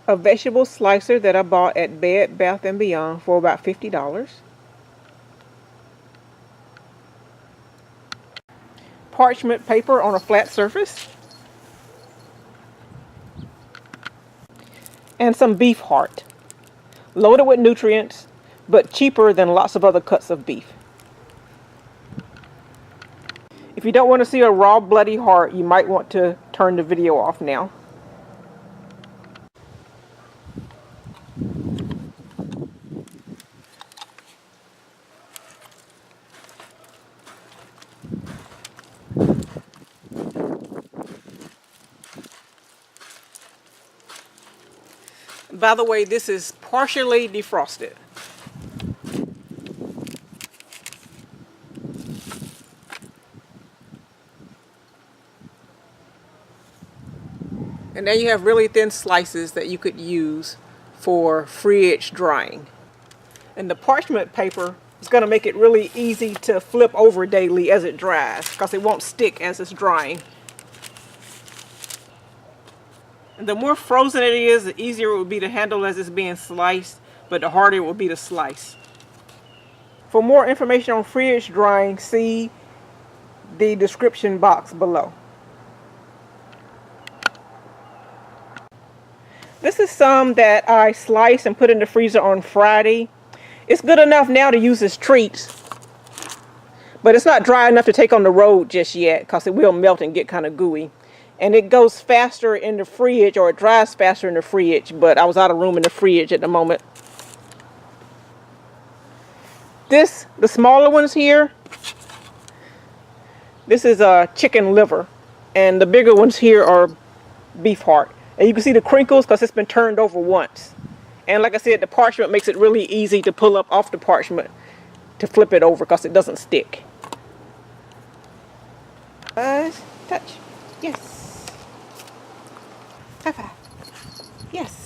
A vegetable slicer that I bought at Bed Bath & Beyond for about $50. Parchment paper on a flat surface. And some beef heart. Loaded with nutrients, but cheaper than lots of other cuts of beef. If you don't want to see a raw bloody heart, you might want to turn the video off now. By the way, this is partially defrosted. And then you have really thin slices that you could use for fridge drying. And the parchment paper is going to make it really easy to flip over daily as it dries, because it won't stick as it's drying. And the more frozen it is, the easier it will be to handle as it's being sliced, but the harder it will be to slice. For more information on fridge drying, see the description box below. This is some that I sliced and put in the freezer on Friday. It's good enough now to use as treats, but it's not dry enough to take on the road just yet, because it will melt and get kind of gooey. And it goes faster in the fridge, or it dries faster in the fridge, but I was out of room in the fridge at the moment. The smaller ones here, this is a chicken liver, and the bigger ones here are beef heart. And you can see the crinkles because it's been turned over once. And like I said, the parchment makes it really easy to pull up off the parchment to flip it over because it doesn't stick. Touch. Yes. High five. Yes.